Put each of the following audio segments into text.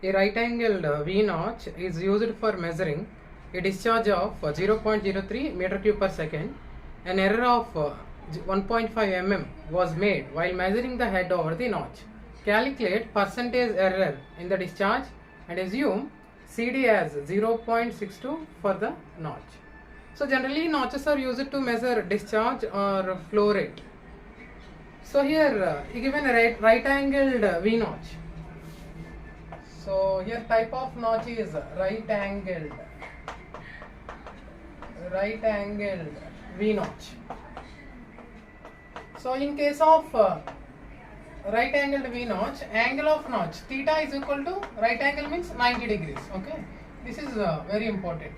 A right-angled V notch is used for measuring a discharge of 0.03 meter cube per second. An error of 1.5 mm was made while measuring the head over the notch. Calculate percentage error in the discharge and assume CD as 0.62 for the notch. So generally notches are used to measure discharge or flow rate. So here given a right-angled V notch. So here type of notch is right-angled V notch. So in case of right-angled V notch, angle of notch theta is equal to right angle means 90 degrees. Okay, this is very important.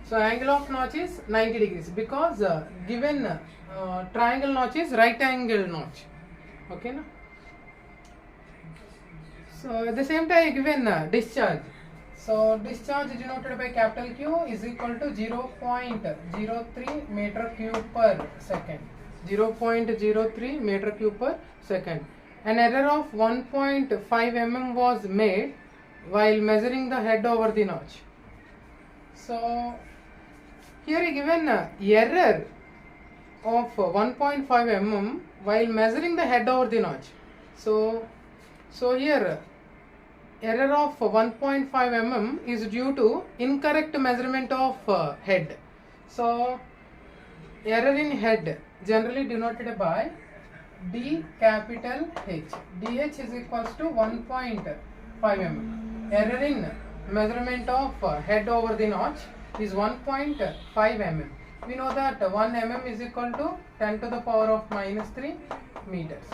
So angle of notch is 90 degrees because given triangle notch is right angle notch. Okay, na? So at the same time given discharge. So discharge denoted by capital Q is equal to 0.03 meter cube per second. 0.03 meter cube per second. An error of 1.5 mm was made while measuring the head over the notch. So here given error of 1.5 mm while measuring the head over the notch. So here error of 1.5 mm is due to incorrect measurement of head. So error in head generally denoted by D capital H. DH is equals to 1.5 mm. Error in measurement of head over the notch is 1.5 mm. We know that 1 mm is equal to 10 to the power of minus 3 meters.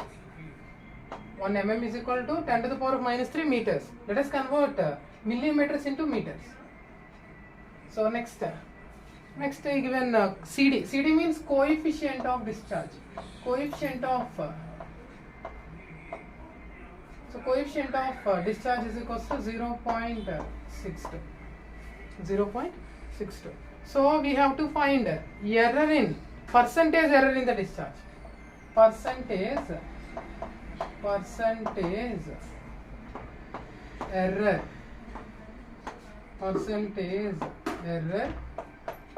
1 mm is equal to 10 to the power of minus 3 meters. Let us convert millimeters into meters. So next given CD. CD means coefficient of discharge. Coefficient of discharge is equals to 0.62. 0.62. So we have to find percentage error in the discharge. Percentage error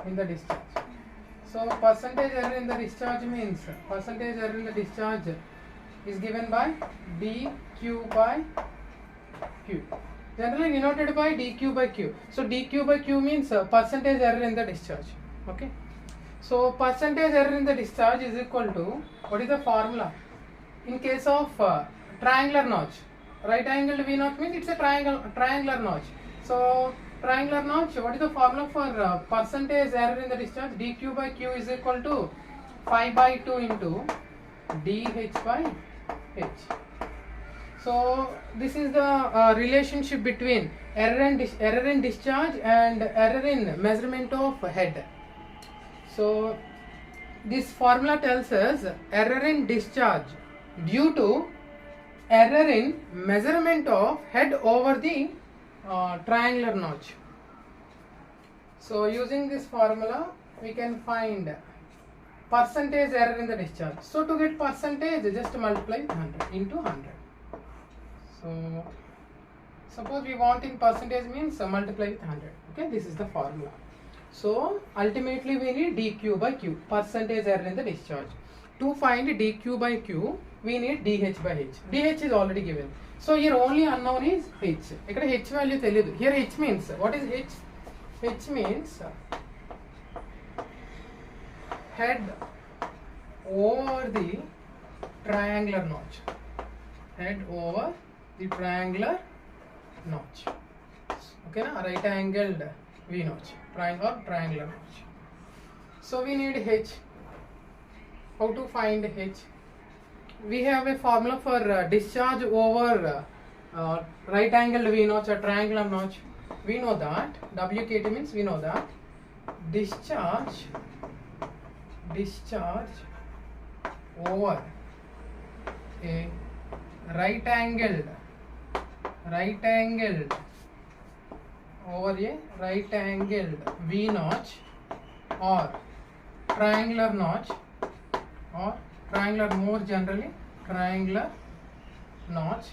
in the discharge. So percentage error in the discharge means percentage error in the discharge is given by dq by q, generally denoted by dq by q. So dq by q means percentage error in the discharge. Okay, so percentage error in the discharge is equal to, what is the formula in case of triangular notch? Right angled V notch means it's a triangular notch. So triangular notch, what is the formula for percentage error in the discharge? dq by q is equal to 5 by 2 into dh by h. So this is the relationship between error in discharge and error in measurement of head. So this formula tells us error in discharge due to error in measurement of head over the triangular notch. So using this formula we can find percentage error in the discharge. So to get percentage, just multiply 100 into 100. So suppose we want in percentage means multiply with 100. Okay, this is the formula. So ultimately we need dq by q, percentage error in the discharge. To find dq by q, we need dh by h. dh is already given. So here only unknown is h. Ikkada h value teliyadu. Here h means, what is h? H means head over the triangular notch. Head over the triangular notch. Okay, na? Right angled V notch, triangular notch. So we need h. How to find h? We have a formula for discharge over right angled V notch or triangular notch. We know that WKT means we know that discharge over a right angled V notch or triangular notch, or triangular, more generally triangular notch,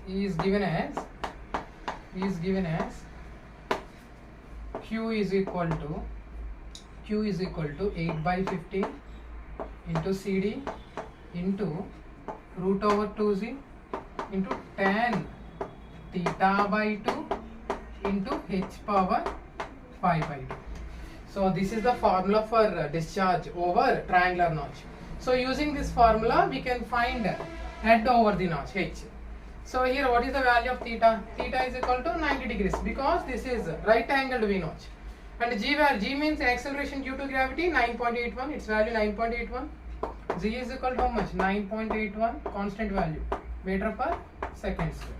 is given as Q is equal to 8 by 15 into CD into root over 2z into tan theta by 2 into h power 5 by 2. So this is the formula for discharge over triangular notch. So using this formula we can find head over the notch, h. So here what is the value of theta? Theta is equal to 90 degrees because this is right angled V notch. And G means acceleration due to gravity, 9.81, its value 9.81. G is equal to how much? 9.81, constant value, meter per second square.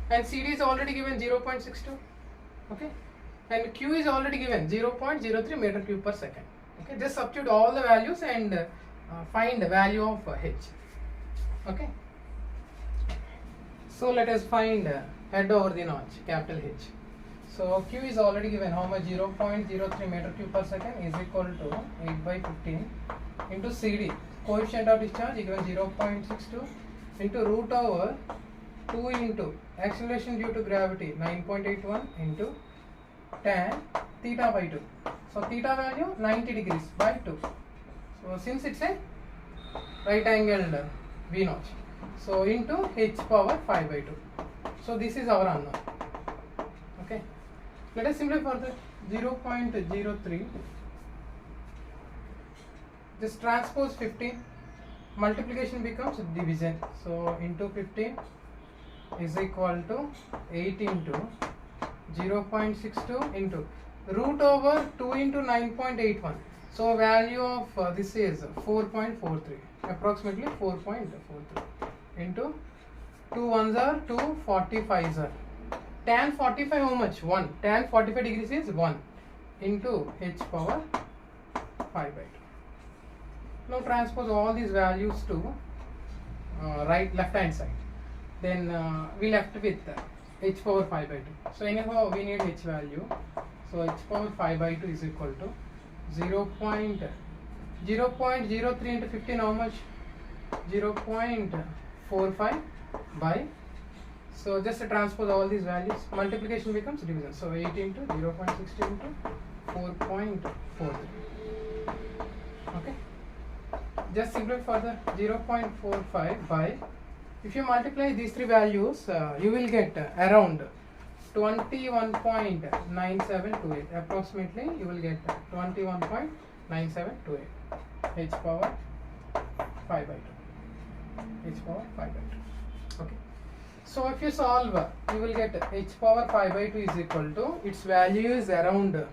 And CD is already given 0.62, okay. And Q is already given 0.03 meter cube per second. Okay, just substitute all the values and find the value of h. Okay. So let us find head over the notch, capital H. So Q is already given how much? 0.03 meter cube per second is equal to 8 by 15 into CD. Coefficient of discharge is given 0.62 into root over 2 into acceleration due to gravity 9.81 into tan theta by 2. So theta value 90 degrees by 2. So since it's a right angled V notch, so into h power 5 by 2. So this is our unknown. Okay. Let us simplify further. 0.03. Just transpose 15. Multiplication becomes division. So into 15 is equal to 8 into 0.62 into root over 2 into 9.81. So value of this is 4.43, approximately 4.43 into 2 ones are 2, 45s are. Tan 45 how much? 1. Tan 45 degrees is 1 into h power 5 by 2. Now transpose all these values to left hand side. Then we left with h power 5 by 2. So anyhow we need h value. So h power 5 by 2 is equal to 0.03 into 15 how much? 0.45 by, so just transpose all these values, multiplication becomes division. So 8 into 0.60 into 4.43. Okay, just simplify further. 0.45 by, if you multiply these three values you will get around 21.9728, approximately you will get 21.9728 h power 5 by 2, h power 5 by 2. Okay, so if you solve you will get h power 5 by 2 is equal to, its value is around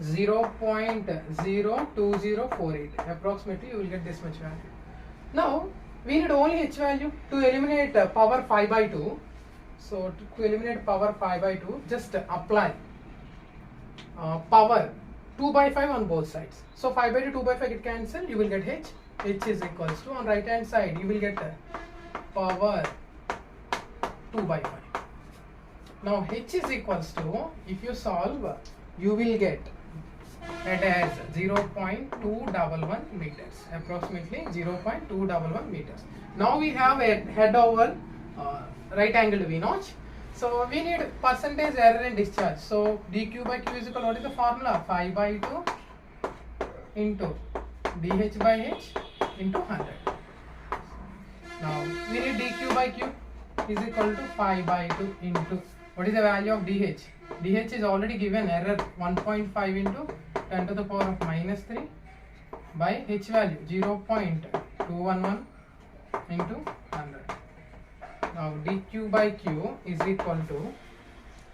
0.02048, approximately you will get this much value. Now we need only h value to eliminate power 5 by 2. So to eliminate power 5 by 2, just apply power 2 by 5 on both sides. So 5 by 2, 2 by 5 get cancel, you will get h. H is equals to, on right hand side you will get power 2 by 5. Now h is equals to, if you solve you will get it as 0.211 meters, approximately 0.211 meters. Now we have a head over right angled V notch. So we need percentage error in discharge. So dq by q is equal, what is the formula? 5 by 2 into dh by h into 100. Now we need dq by q is equal to 5 by 2 into, what is the value of dh? dh is already given, error 1.5 into 10 to the power of minus 3 by h value 0.211 into 100. Now dq by q is equal to,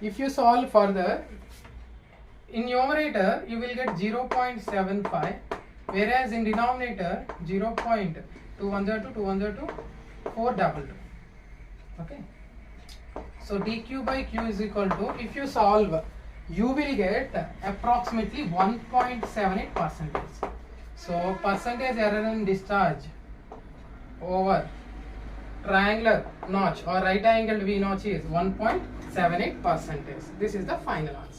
if you solve further, in numerator you will get 0.75, whereas in denominator 0.210 to 422. Okay, so dq by q is equal to, if you solve you will get approximately 1.78 percentage. So percentage error in discharge over triangular notch or right angled V notch is 1.78 percentage. This is the final answer.